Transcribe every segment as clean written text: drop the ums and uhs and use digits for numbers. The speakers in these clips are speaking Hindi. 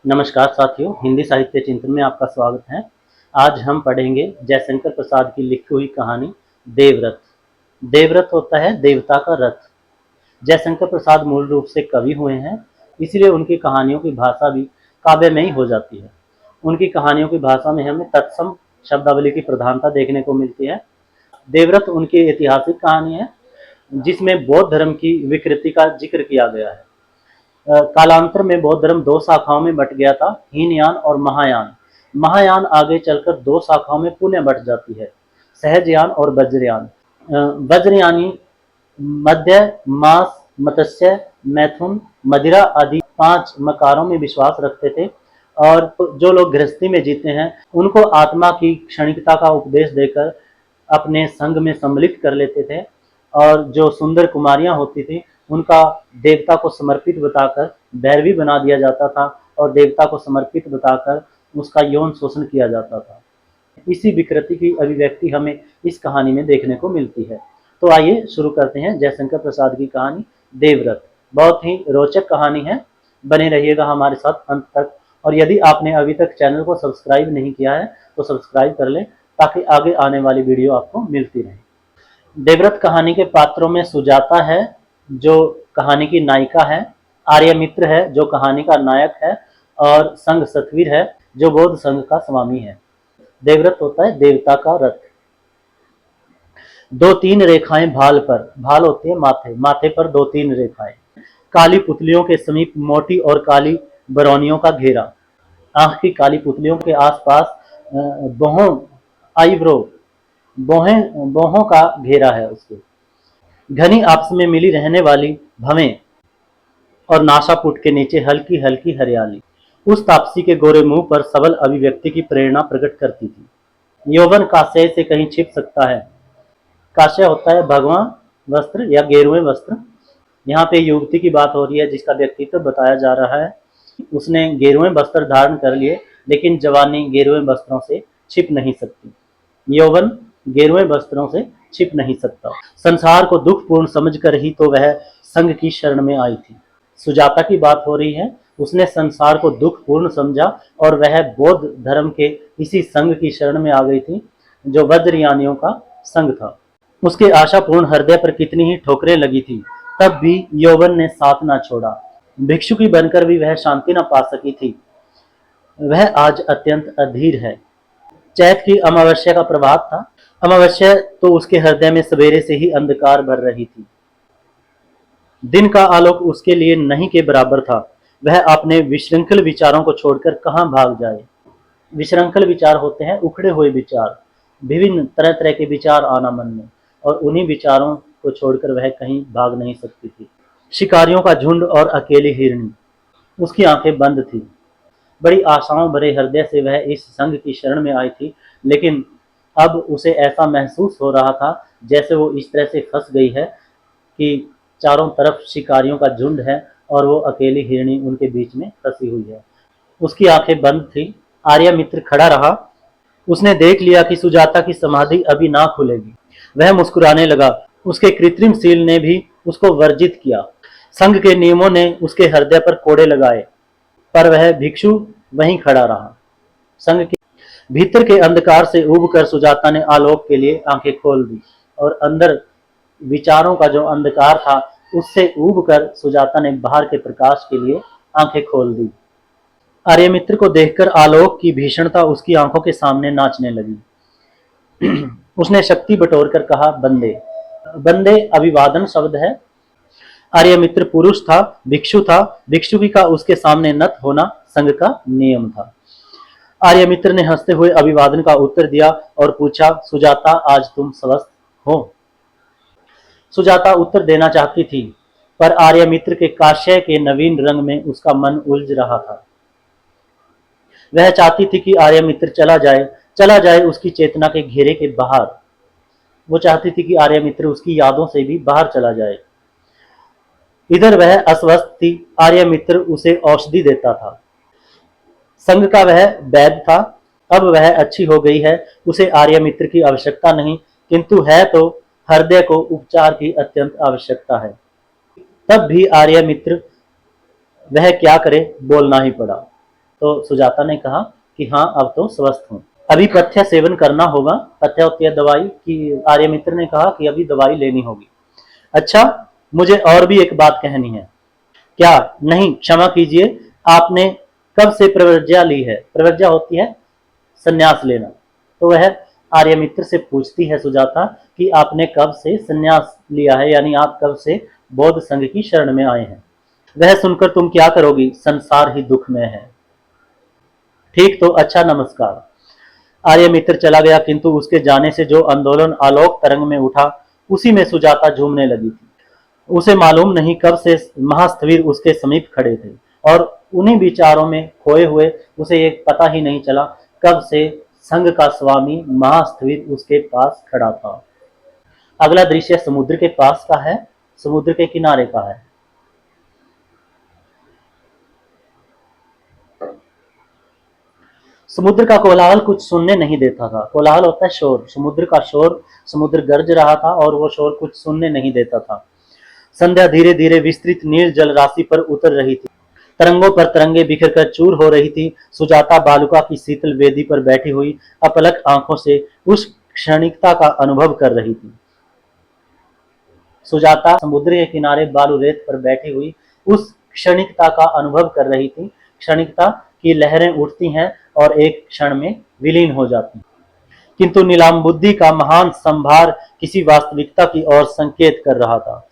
नमस्कार साथियों, हिंदी साहित्य चिंतन में आपका स्वागत है। आज हम पढ़ेंगे जयशंकर प्रसाद की लिखी हुई कहानी देवव्रत। देवव्रत होता है देवता का रथ। जयशंकर प्रसाद मूल रूप से कवि हुए हैं, इसलिए उनकी कहानियों की भाषा भी काव्यमयी हो जाती है। उनकी कहानियों की भाषा में हमें तत्सम शब्दावली की प्रधानता देखने को मिलती है। देवव्रत उनकी ऐतिहासिक कहानी है, जिसमें बौद्ध धर्म की विकृति का जिक्र किया गया है। कालांतर में बौद्ध धर्म दो शाखाओं में बट गया था, हीनयान और महायान। महायान आगे चलकर दो शाखाओं में पुनः बट जाती है, सहजयान और वज्रयान। वज्रयानी मध्य, मास, मत्स्य, मैथुन, मदिरा आदि 5 मकारों में विश्वास रखते थे, और जो लोग गृहस्थी में जीते हैं उनको आत्मा की क्षणिकता का उपदेश देकर अपने संग में सम्मिलित कर लेते थे, और जो सुंदर कुमारियां होती थी उनका देवता को समर्पित बताकर भैरवी बना दिया जाता था, और देवता को समर्पित बताकर उसका यौन शोषण किया जाता था। इसी विकृति की अभिव्यक्ति हमें इस कहानी में देखने को मिलती है। तो आइए शुरू करते हैं जयशंकर प्रसाद की कहानी देवव्रत। बहुत ही रोचक कहानी है, बने रहिएगा हमारे साथ अंत तक। और यदि आपने अभी तक चैनल को सब्सक्राइब नहीं किया है तो सब्सक्राइब कर लें, ताकि आगे आने वाली वीडियो आपको मिलती रहे। देवव्रत कहानी के पात्रों में सुजाता है, जो कहानी की नायिका है, आर्यमित्र है जो कहानी का नायक है, और संघ सतवीर है जो बौद्ध संघ का स्वामी है। देवव्रत होता है देवता का रथ। 2-3 रेखाएं भाल पर, भाल होती है माथे, माथे पर 2-3 रेखाएं। काली पुतलियों के समीप मोटी और काली बरौनियों का घेरा। आंख की काली पुतलियों के आसपास बोहों, आईब्रो, बोहों का घेरा है उसके। घनी आपस में मिली रहने वाली भवें, और नासापुट के नीचे हल्की हल्की हरियाली उस तापसी के गोरे मुंह पर सबल अभिव्यक्ति की प्रेरणा प्रकट करती थी। यौवन काश्य से कहीं छिप सकता है। काश्य होता है भगवा वस्त्र या गेरुए वस्त्र। यहाँ पे युवती की बात हो रही है जिसका व्यक्तित्व बताया जा रहा है। उसने गेरुए वस्त्र धारण कर लिए, लेकिन जवानी गेरुए वस्त्रों से छिप नहीं सकती। यौवन गेरुए वस्त्रों से छिप नहीं सकता। संसार को दुखपूर्ण समझकर ही तो वह संघ की शरण में आई थी। सुजाता की बात हो रही है। उसने संसार को दुखपूर्ण समझा और वह बौद्ध धर्म के इसी संघ की शरण में आ गई थी, जो वज्रयानियों का संघ था। उसके आशापूर्ण हृदय पर कितनी ही ठोकरें लगी थी, तब भी यौवन ने साथ ना छोड़ा। भिक्षु की बनकर भी वह शांति न पा सकी थी। वह आज अत्यंत अधीर है। चैत की अमावस्या का प्रभात था। अमावस्या तो उसके हृदय में सवेरे से ही अंधकार भर रही थी। दिन का आलोक उसके लिए नहीं के बराबर था। वह अपने विशृंखल विचारों को छोड़कर कहाँ भाग जाए। विशृंखल विचार होते हैं उखड़े हुए विचार, विभिन्न तरह तरह के विचार आना मन में, और उन्हीं विचारों को छोड़कर वह कहीं भाग नहीं सकती थी। शिकारियों का झुंड और अकेली हिरनी, उसकी आंखें बंद थी। बड़ी आशाओं भरे हृदय से वह इस संघ की शरण में आई थी, लेकिन अब उसे ऐसा महसूस हो रहा था जैसे वो इस तरह से फंस गई है कि चारों तरफ शिकारियों का झुंड है और वो अकेली हिरनी उनके बीच में फंसी हुई है। उसकी आंखें बंद थी। आर्यमित्र खड़ा रहा। उसने देख लिया कि सुजाता की समाधि अभी ना खुलेगी। वह मुस्कुराने लगा। उसके कृत्रिम शील ने भी उसको वर्जित किया। संघ के नियमों ने उसके हृदय पर कोड़े लगाए, पर वह भिक्षु वहीं खड़ा रहा। संघ के भीतर के अंधकार से उबकर सुजाता ने आलोक के लिए आंखें खोल दी, और अंदर विचारों का जो अंधकार था उससे उबकर सुजाता ने बाहर के प्रकाश के लिए आंखें खोल दी। आर्यमित्र को देखकर आलोक की भीषणता उसकी आंखों के सामने नाचने लगी। उसने शक्ति बटोरकर कहा, बंदे। बंदे अभिवादन शब्द है। आर्यमित्र पुरुष था, भिक्षु था। भिक्षुकी का उसके सामने नत होना संघ का नियम था। आर्यमित्र ने हंसते हुए अभिवादन का उत्तर दिया और पूछा, सुजाता, आज तुम स्वस्थ हो? सुजाता उत्तर देना चाहती थी, पर आर्यमित्र के काश्य के नवीन रंग में उसका मन उलझ रहा था। वह चाहती थी कि आर्यमित्र चला जाए उसकी चेतना के घेरे के बाहर। वो चाहती थी कि आर्यमित्र उसकी यादों से भी बाहर चला जाए। इधर वह अस्वस्थ थी। आर्यमित्र उसे औषधि देता था। संघ का वह वैद्य था। अब वह अच्छी हो गई है, उसे आर्यमित्र की आवश्यकता नहीं, किंतु है तो हृदय को उपचार की अत्यंत आवश्यकता है। तब भी आर्यमित्र वह क्या करे, बोलना ही पड़ा। तो सुजाता ने कहा कि हाँ, अब तो स्वस्थ हूँ, अभी पथ्य सेवन करना होगा। पथ्य होती है दवाई की। आर्यमित्र ने कहा कि अभी दवाई लेनी होगी। अच्छा, मुझे और भी एक बात कहनी है। क्या? नहीं, क्षमा कीजिए, आपने कब से प्रव्रज्या ली है? प्रव्रज्या होती है संन्यास लेना। तो वह आर्यमित्र से पूछती है सुजाता कि आपने कब से संन्यास लिया है, यानी आप कब से बौद्ध संघ की शरण में आए हैं? वह सुनकर तुम क्या करोगी? संसार ही दुख में है। ठीक, तो अच्छा, नमस्कार। आर्यमित्र चला गया, किंतु उसके जाने से जो आंदोलन आलोक तरंग में उठा, उसी में सुजाता झूमने लगी थी। उसे मालूम नहीं कब से महास्थविर उसके समीप खड़े थे, और उन्हीं विचारों में खोए हुए उसे एक पता ही नहीं चला कब से संघ का स्वामी महास्थविर उसके पास खड़ा था। अगला दृश्य समुद्र के पास का है, समुद्र के किनारे का है। समुद्र का कोलाहल कुछ सुनने नहीं देता था। कोलाहल होता है शोर, समुद्र का शोर। समुद्र गरज रहा था और वो शोर कुछ सुनने नहीं देता था। संध्या धीरे धीरे विस्तृत नील जल राशि पर उतर रही थी। तरंगों पर तरंगे बिखरकर चूर हो रही थी। सुजाता बालुका की शीतल वेदी पर बैठी हुई अपलक आंखों से उस क्षणिकता का अनुभव कर रही थी। सुजाता समुद्र के किनारे बालू रेत पर बैठी हुई उस क्षणिकता का अनुभव कर रही थी। क्षणिकता की लहरें उठती हैं और एक क्षण में विलीन हो जाती हैं, किंतु नीलाम बुद्धि का महान संभार किसी वास्तविकता की ओर संकेत कर रहा था।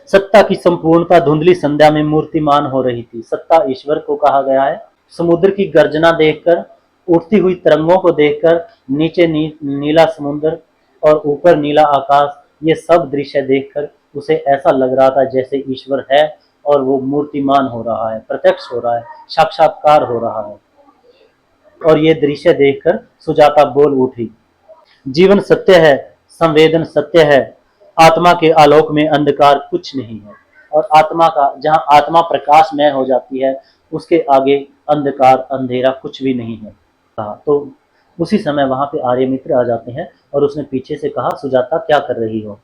सत्ता की संपूर्णता धुंधली संध्या में मूर्तिमान हो रही थी। सत्ता ईश्वर को कहा गया है। समुद्र की गर्जना देखकर, उठती हुई तरंगों को देखकर, नीचे नीला समुद्र और ऊपर नीला आकाश, ये सब दृश्य देखकर उसे ऐसा लग रहा था जैसे ईश्वर है और वो मूर्तिमान हो रहा है, प्रत्यक्ष हो रहा है, साक्षात्कार हो रहा है। और ये दृश्य देखकर सुजाता बोल उठी, जीवन सत्य है, संवेदन सत्य है, आत्मा के आलोक में अंधकार कुछ नहीं है। और आत्मा का, जहां आत्मा प्रकाशमय हो जाती है, उसके आगे अंधकार अंधेरा कुछ भी नहीं है। कहा तो उसी समय वहां पे आर्यमित्र आ जाते हैं और उसने पीछे से कहा, सुजाता क्या कर रही हो?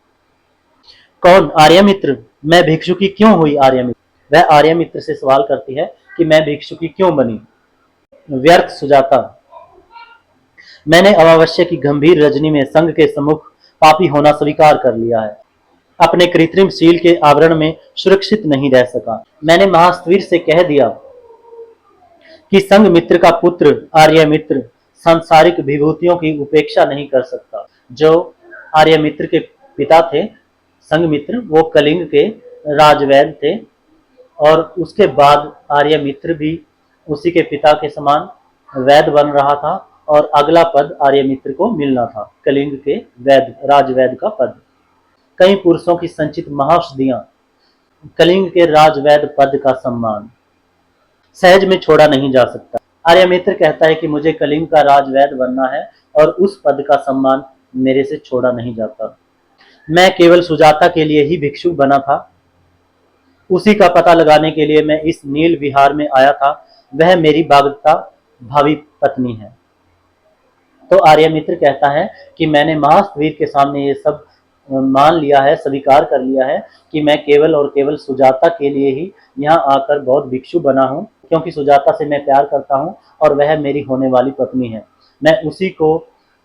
कौन? आर्यमित्र। मैं भिक्षुकी क्यों हुई? आर्यमित्र। वह आर्यमित्र से सवाल करती है कि मैं भिक्षुकी क्यों बनी? व्यर्थ सुजाता, मैंने अमावस्या की गंभीर रजनी में संघ के सम्मुख पापी होना स्वीकार कर लिया है। अपने कृत्रिम शील के आवरण में सुरक्षित नहीं रह सका। मैंने महास्थविर से कह दिया कि संघ मित्र का पुत्र आर्यमित्र सांसारिक विभूतियों की उपेक्षा नहीं कर सकता। जो आर्यमित्र के पिता थे, संघमित्र, वो कलिंग के राजवैद्य थे, और उसके बाद आर्यमित्र भी उसी के पिता के समान वैद्य बन रहा था, और अगला पद आर्यमित्र को मिलना था, कलिंग के वैद्य, राजवैद्य का पद। कई पुरुषों की संचित महाौषधियां, कलिंग के राजवैद्य पद का सम्मान सहज में छोड़ा नहीं जा सकता। आर्यमित्र कहता है कि मुझे कलिंग का राजवैद्य बनना है और उस पद का सम्मान मेरे से छोड़ा नहीं जाता। मैं केवल सुजाता के लिए ही भिक्षुक बना था। उसी का पता लगाने के लिए मैं इस नील विहार में आया था। वह मेरी बागता भावी पत्नी है। तो आर्यमित्र कहता है कि मैंने महास्थवीर के सामने ये सब मान लिया है, स्वीकार कर लिया है कि मैं केवल और केवल सुजाता के लिए ही यहाँ आकर बौद्ध भिक्षु बना हूँ, क्योंकि सुजाता से मैं प्यार करता हूँ और वह मेरी होने वाली पत्नी है। मैं उसी को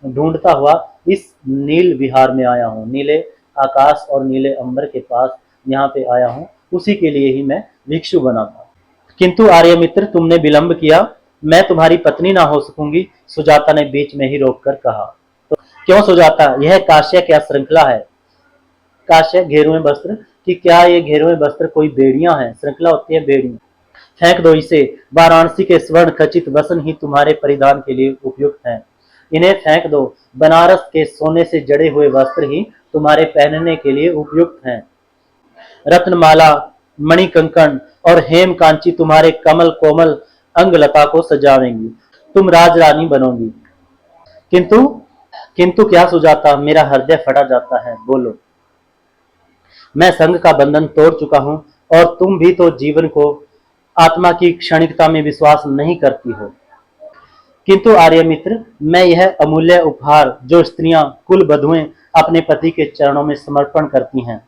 ढूंढता हुआ इस नील विहार में आया हूँ, नीले आकाश और नीले अंबर के पास यहाँ पे आया हूँ। उसी के लिए ही मैं भिक्षु बना था। किंतु आर्यमित्र, तुमने विलंब किया, मैं तुम्हारी पत्नी ना हो सकूंगी। सुजाता ने बीच में ही रोककर कहा। तो क्यों सुजाता, यह काश्य क्या श्रृंखला है? काश्य घेरुए वस्त्र, कि क्या ये घेरुए वस्त्र कोई बेड़ियां हैं? श्रृंखला होती है बेड़ी। फेंक दो इसे, वाराणसी के स्वर्ण खचित वसन ही तुम्हारे परिधान के लिए उपयुक्त हैं। इन्हें फेंक दो, बनारस के सोने से जड़े हुए वस्त्र ही तुम्हारे पहनने के लिए उपयुक्त हैं। रत्नमाला, मणिकंकण और हेम कांची तुम्हारे कमल कोमल अंगलता को सजावेंगी। तुम राजरानी बनोगी। किंतु किंतु क्या सुजाता, मेरा हृदय फटा जाता है। बोलो। मैं संघ का बंधन तोड़ चुका हूं और तुम भी तो जीवन को आत्मा की क्षणिकता में विश्वास नहीं करती हो। किंतु आर्यमित्र, मैं यह अमूल्य उपहार जो स्त्रियां, कुल बधुएं अपने पति के चरणों में समर्पण करती हैं,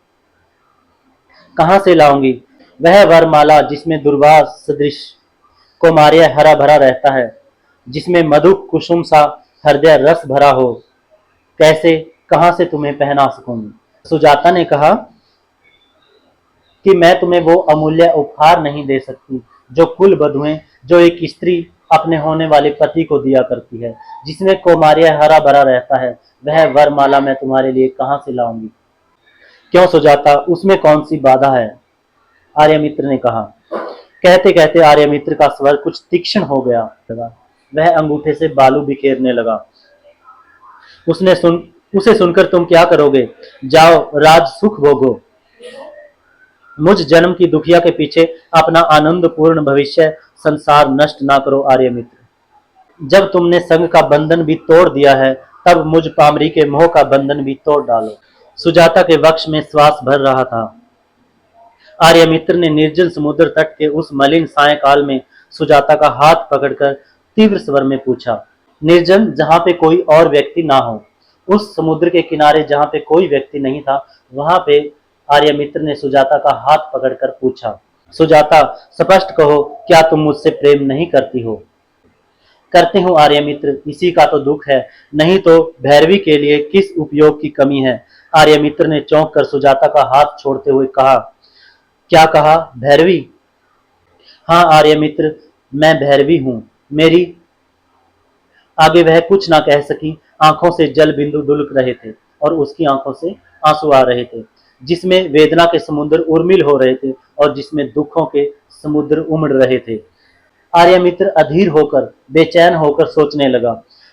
कहां से लाऊंगी? वह वरमाला जिसमें दुर्वास सदृश कोमार्य हरा भरा रहता है, जिसमें मधु कुसुम सा हृदय रस भरा हो, कैसे कहां से तुम्हें पहना सकूंगी। सुजाता ने कहा कि मैं तुम्हें वो अमूल्य उपहार नहीं दे सकती जो कुल बधुएं, जो एक स्त्री अपने होने वाले पति को दिया करती है, जिसमें कौमार्य हरा भरा रहता है, वह वरमाला मैं तुम्हारे लिए कहां से लाऊंगी। क्यों सुजाता, उसमें कौन सी बाधा है, आर्यमित्र ने कहा। कहते कहते आर्यमित्र का स्वर कुछ तीक्ष्ण हो गया। वह अंगूठे से बालू बिखेरने लगा। उसे सुनकर तुम क्या करोगे, जाओ राज सुख भोगो, मुझ जन्म की दुखिया के पीछे अपना आनंद पूर्ण भविष्य संसार नष्ट ना करो आर्यमित्र। जब तुमने संग का बंधन भी तोड़ दिया है, तब मुझ पामरी के मोह का बंधन भी तोड़ डालो। सुजाता के वक्ष में श्वास भर रहा था। आर्यमित्र ने निर्जल समुद्र तट के उस मलिन सायंकाल में सुजाता का हाथ पकड़कर तीव्र स्वर में पूछा। निर्जन, जहां पे कोई और व्यक्ति ना हो, उस समुद्र के किनारे जहां पे कोई व्यक्ति नहीं था, वहां पे आर्यमित्र ने सुजाता का हाथ पकड़कर पूछा, सुजाता स्पष्ट कहो, क्या तुम मुझसे प्रेम नहीं करती हो। करती हूँ आर्यमित्र, इसी का तो दुख है, नहीं तो भैरवी के लिए किस उपयोग की कमी है। आर्यमित्र ने चौंक कर सुजाता का हाथ छोड़ते हुए कहा। क्या कहा, भैरवी? हाँ आर्यमित्र, मैं भैरवी हूं। मेरी आगे वह कुछ ना कह सकी। आंखों से जल बिंदु डुलक रहे थे और उसकी आंखों से आंसू आ रहे थे, जिसमें वेदना के समुद्र उर्मिल हो रहे थे और जिसमें दुखों के समुद्र उमड़ रहे थे। आर्यमित्र अधीर होकर, बेचैन होकर सोचने लगा।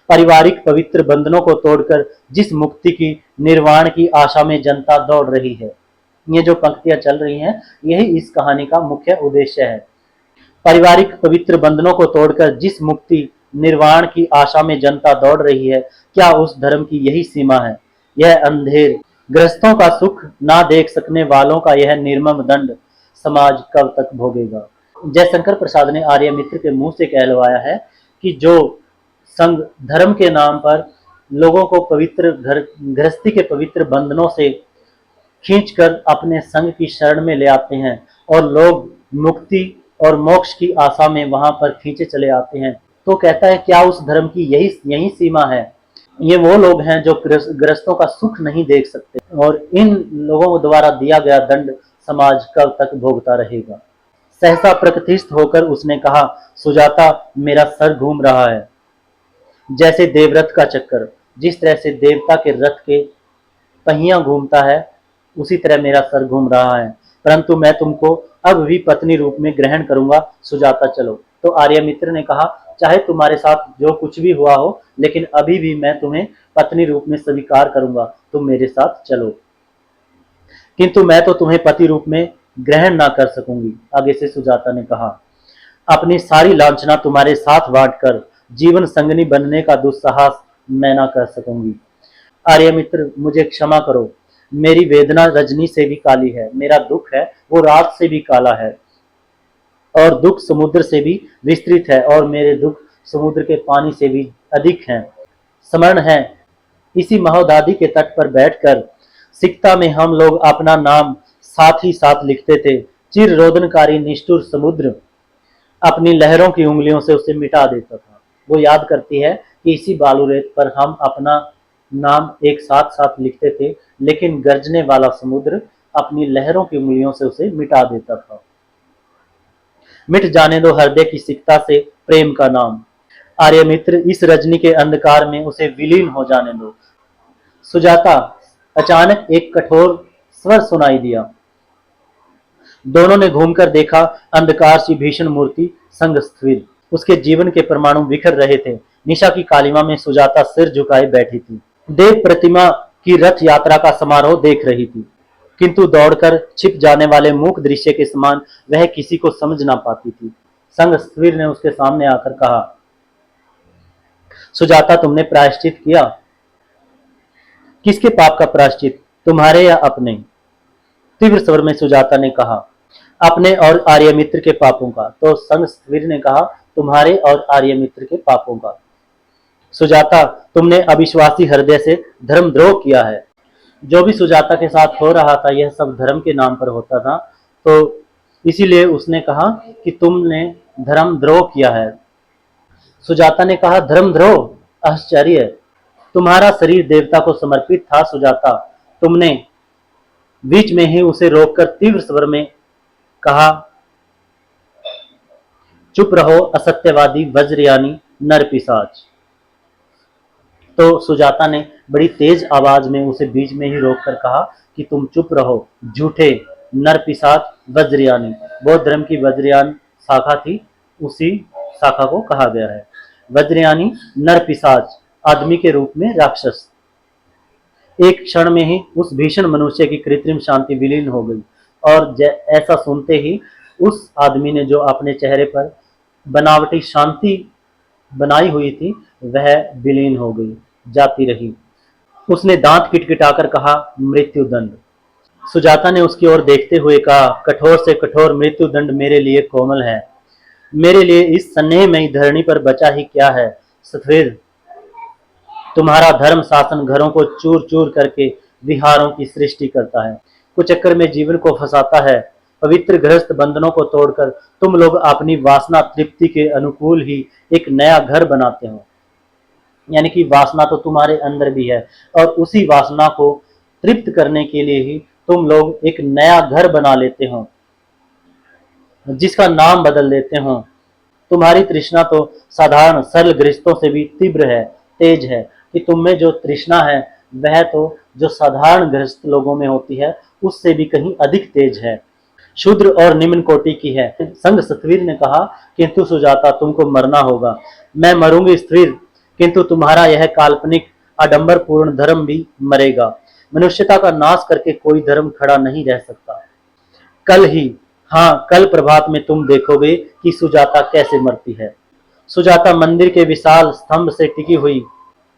पारिवारिक पवित्र बंधनों को तोड़कर जिस मुक्ति की, निर्वाण की आशा में जनता दौड़ रही है, ये जो पंक्तियां चल रही हैं, यही इस कहानी का मुख्य उद्देश्य है। पारिवारिक पवित्र बंधनों को तोड़कर जिस मुक्ति, निर्वाण की आशा में जनता दौड़ रही है, क्या उस धर्म की यही सीमा है? यह अंधेर गृहस्थों का सुख ना देख सकने वालों का यह निर्मम दंड समाज कब तक भोगेगा। जयशंकर प्रसाद ने आर्यमित्र के मुंह से कहलवाया है कि जो संघ धर्म के नाम पर लोगों को पवित्र गृहस्थी के पवित्र बंधनों से खींचकर अपने संघ की शरण में ले आते हैं और लोग मुक्ति और मोक्ष की आशा में वहां पर खींचे चले आते हैं, तो कहता है क्या उस धर्म की यही सीमा है? ये वो लोग हैं जो गृहस्थों का सुख नहीं देख सकते, और इन लोगों द्वारा दिया गया दंड समाज कब तक भोगता रहेगा। सहसा प्रकृतिस्थ होकर उसने कहा, सुजाता, मेरा सर घूम रहा है जैसे देवरथ का चक्कर। जिस तरह से देवता के रथ के पहिया घूमता है, उसी तरह मेरा सर घूम रहा है, परंतु मैं तुमको अब भी पत्नी रूप में ग्रहण करूंगा। सुजाता चलो। तो आर्यमित्र ने कहा, चाहे तुम्हारे साथ जो कुछ भी हुआ हो, लेकिन अभी भी मैं तुम्हें पत्नी रूप में स्वीकार करूंगा, तुम मेरे साथ चलो। किंतु मैं तो तुम्हें पति रूप में ग्रहण ना कर सकूंगी, आगे से सुजाता ने कहा। अपनी सारी लांछना तुम्हारे साथ बांटकर जीवन संगनी बनने का दुस्साहस मैं ना कर सकूंगी। आर्यमित्र, मुझे क्षमा करो, मेरी वेदना रजनी से भी काली है, मेरा दुख है वो रात से भी काला है, और दुख समुद्र से भी विस्तृत है, और मेरे दुख समुद्र के पानी से भी अधिक हैं। स्मरण है, इसी महोदादी के तट पर बैठकर सिकता में हम लोग अपना नाम साथ ही साथ लिखते थे। चिर रोदनकारी निष्ठुर समुद्र अपनी लहरों की उंगलियों से उसे मिटा देता था। वो याद करती है कि इसी बालू रेत पर हम अपना नाम एक साथ साथ लिखते थे, लेकिन गरजने वाला समुद्र अपनी लहरों की उंगलियों से उसे मिटा देता था। मिट जाने दो हृदय की सिकता से प्रेम का नाम। आर्यमित्र, इस रजनी के अंधकार में उसे विलीन हो जाने दो। सुजाता, अचानक एक कठोर स्वर सुनाई दिया। दोनों ने घूमकर देखा, अंधकार सी भीषण मूर्ति संग स्थिर, उसके जीवन के परमाणु बिखर रहे थे। निशा की कालिमा में सुजाता सिर झुकाए बैठी थी, देव प्रतिमा की रथ यात्रा का समारोह देख रही थी, किंतु दौड़कर छिप जाने वाले मूक दृश्य के समान वह किसी को समझ ना पाती थी। संग स्थिर ने उसके सामने आकर कहा, सुजाता, तुमने प्रायश्चित किया? किसके पाप का प्रायश्चित, तुम्हारे या अपने? तीव्र स्वर में सुजाता ने कहा, अपने और आर्यमित्र के पापों का। तो संग स्थिर ने कहा, तुम्हारे और आर्यमित्र के पापों का। सुजाता, तुमने अविश्वासी हृदय से धर्मद्रोह किया है। जो भी सुजाता के साथ हो रहा था, यह सब धर्म के नाम पर होता था, तो इसीलिए उसने कहा कि तुमने धर्मद्रोह किया है। सुजाता ने कहा, धर्मद्रोह? आश्चर्य! तुम्हारा शरीर देवता को समर्पित था सुजाता। तुमने बीच में ही उसे रोककर तीव्र स्वर में कहा, चुप रहो असत्यवादी वज्रयानी नरपिशाच। तो सुजाता ने बड़ी तेज आवाज में उसे बीच में ही रोककर कहा कि तुम चुप रहो झूठे नरपिशाच वज्रयानी। बौद्ध धर्म की वज्रयान शाखा थी, उसी शाखा को कहा गया है। वज्रयानी नरपिशाच, आदमी के रूप में राक्षस। एक क्षण में ही उस भीषण मनुष्य की कृत्रिम शांति विलीन हो गई और ऐसा सुनते ही उस आदमी ने जो अपने चेहरे पर बनावटी शांति बनाई हुई थी वह विलीन हो गई, जाती रही। उसने दांत किटकिटाकर कहा, मृत्युदंड। सुजाता ने उसकी ओर देखते हुए कहा, कठोर से कठोर मृत्युदंड मेरे लिए कोमल है। मेरे लिए इस स्नेहमयी धरणी पर बचा ही क्या है। सफेद तुम्हारा धर्म शासन घरों को चूर चूर करके विहारों की सृष्टि करता है, कुचक्कर में जीवन को फंसाता है। पवित्र गृहस्थ बंधनों को तोड़कर तुम लोग अपनी वासना तृप्ति के अनुकूल ही एक नया घर बनाते हो। यानी कि वासना तो तुम्हारे अंदर भी है और उसी वासना को तृप्त करने के लिए ही तुम लोग एक नया घर बना लेते हो, जिसका नाम बदल देते हो। तुम्हारी तृष्णा तो साधारण सरल गृहस्थों से भी तीव्र है, तेज है। कि तुम में जो तृष्णा है वह तो जो साधारण गृहस्थ लोगों में होती है उससे भी कहीं अधिक तेज है, शूद्र और निम्न कोटि की है। संग सतवीर ने कहा, किंतु सुजाता तुमको मरना होगा। मैं मरूंगी स्त्रीर, किंतु तुम्हारा यह काल्पनिक आडंबर पूर्ण धर्म भी मरेगा। मनुष्यता का नाश करके कोई धर्म खड़ा नहीं रह सकता। कल ही, हाँ कल प्रभात में तुम देखोगे कि सुजाता कैसे मरती है। सुजाता मंदिर के विशाल स्तंभ से टिकी हुई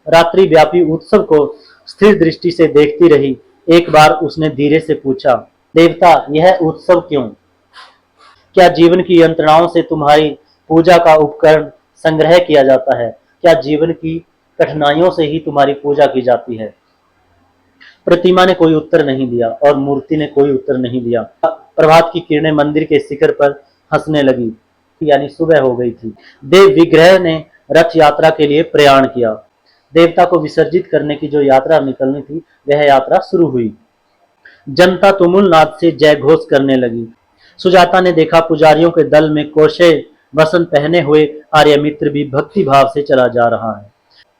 रात्रि व्यापी उत्सव को स्थिर दृष्टि से देखती रही। एक बार उसने धीरे से पूछा, देवता यह उत्सव क्यों? क्या जीवन की यंत्रणाओं से तुम्हारी पूजा का उपकरण संग्रह किया जाता है? क्या जीवन की कठिनाइयों से ही तुम्हारी पूजा की जाती है? प्रतिमा ने कोई उत्तर नहीं दिया और मूर्ति ने कोई उत्तर नहीं दिया। प्रभात की किरणें मंदिर के शिखर पर हंसने लगी, यानी सुबह हो गई थी। देव विग्रह ने रथ यात्रा के लिए प्रयाण किया। देवता को विसर्जित करने की जो यात्रा निकलनी थी वह यात्रा शुरू हुई। जनता तुमुल नाद से जय घोष करने लगी। सुजाता ने देखा पुजारियों के दल में कोशे वसन पहने हुए आर्यमित्र भी भक्ति भाव से चला जा रहा है।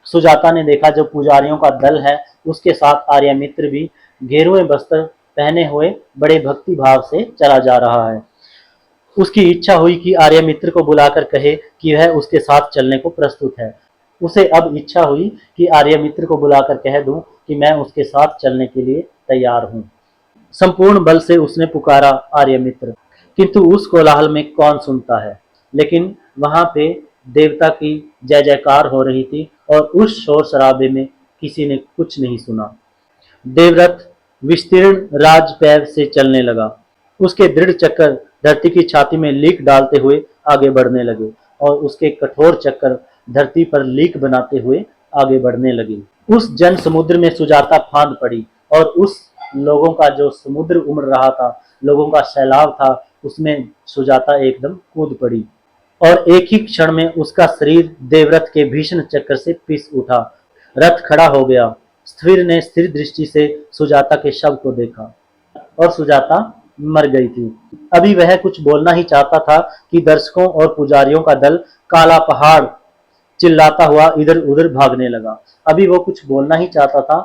सुजाता ने देखा जो पुजारियों का दल है उसके साथ आर्यमित्र भी गेरुए वस्त्र पहने हुए बड़े भक्ति भाव से चला जा रहा है। उसकी इच्छा हुई कि आर्यमित्र को बुलाकर कहे कि वह उसके साथ चलने को प्रस्तुत है। उसे अब इच्छा हुई कि आर्यमित्र को बुलाकर कह दूं कि मैं उसके साथ चलने के लिए तैयार हूं। संपूर्ण बल से उसने पुकारा, आर्यमित्र, किंतु उस कोलाहल में कौन सुनता है। लेकिन वहां पे देवता की जय जयकार हो रही थी और उस शोर शराबे में किसी ने कुछ नहीं सुना। देवरथ विस्तीर्ण राजपैव से चलने लगा। उसके दृढ़ चक्कर धरती की छाती में लीक डालते हुए आगे बढ़ने लगे और उसके कठोर चक्कर धरती पर लीक बनाते हुए आगे बढ़ने लगे। उस जन समुद्र में सुजाता फांद पड़ी और उस लोगों का जो समुद्र उमड़ रहा था, लोगों का सैलाब था, उसमें सुजाता एकदम कूद पड़ी और एक ही क्षण में उसका शरीर देवरथ के भीषण चक्कर से पिस उठा। रथ खड़ा हो गया। स्थिर ने स्थिर दृष्टि से सुजाता के शव को देखा और सुजाता मर गई थी। अभी वह कुछ बोलना ही चाहता था कि दर्शकों और पुजारियों का दल काला पहाड़ चिल्लाता हुआ इधर उधर भागने लगा। अभी वो कुछ बोलना ही चाहता था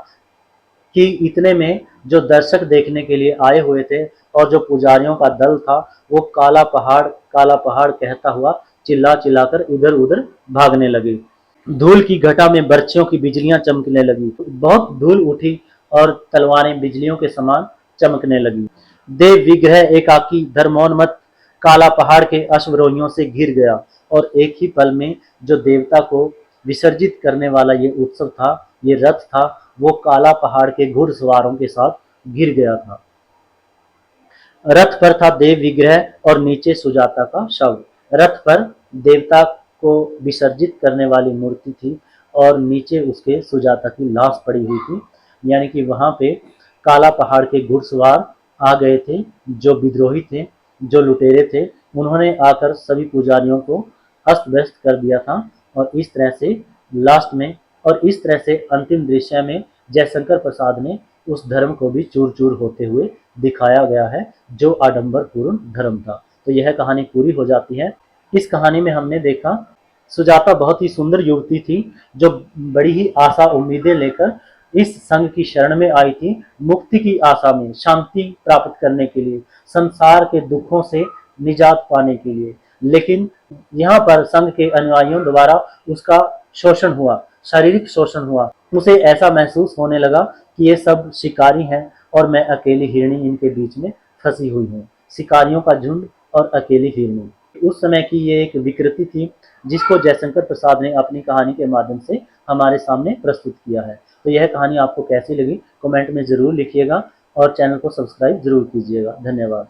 कि इतने में जो दर्शक देखने के लिए आए हुए थे और जो पुजारियों का दल था वो काला पहाड़ कहता हुआ चिल्ला चिल्लाकर इधर उधर भागने लगे। धूल की घटा में बर्छियों की बिजलियां चमकने लगी। बहुत धूल उठी और तलवारें बिजलियों के समान चमकने लगी। देव विग्रह एकाकी धर्मोन्मत्त काला पहाड़ के अश्वरोहियों से घिर गया और एक ही पल में जो देवता को विसर्जित करने वाला ये उत्सव था, ये रथ था, वो काला पहाड़ के घुड़सवारों के साथ घिर गया था। रथ पर था देव विग्रह और नीचे सुजाता का शव। रथ पर देवता को विसर्जित करने वाली मूर्ति थी और नीचे उसके सुजाता की लाश पड़ी हुई थी। यानी कि वहां पे काला पहाड़ के घुड़सवार आ गए थे, जो विद्रोही थे, जो लुटेरे थे, उन्होंने आकर सभी पुजारियों को अस्त व्यस्त कर दिया था। और इस तरह से लास्ट में और इस तरह से अंतिम दृश्य में जयशंकर प्रसाद ने उस धर्म को भी चूर चूर होते हुए दिखाया गया है जो आडंबरपूर्ण धर्म था। तो यह कहानी पूरी हो जाती है। इस कहानी में हमने देखा सुजाता बहुत ही सुंदर युवती थी जो बड़ी ही आशा उम्मीदें लेकर इस संघ की शरण में आई थी, मुक्ति की आशा में, शांति प्राप्त करने के लिए, संसार के दुखों से निजात पाने के लिए। लेकिन यहाँ पर संघ के अनुयायियों द्वारा उसका शोषण हुआ, शारीरिक शोषण हुआ। उसे ऐसा महसूस होने लगा कि ये सब शिकारी हैं और मैं अकेली हिरणी इनके बीच में फंसी हुई हूँ। शिकारियों का झुंड और अकेली हिरणी। उस समय की ये एक विकृति थी जिसको जयशंकर प्रसाद ने अपनी कहानी के माध्यम से हमारे सामने प्रस्तुत किया है। तो यह कहानी आपको कैसी लगी कमेंट में ज़रूर लिखिएगा और चैनल को सब्सक्राइब जरूर कीजिएगा। धन्यवाद।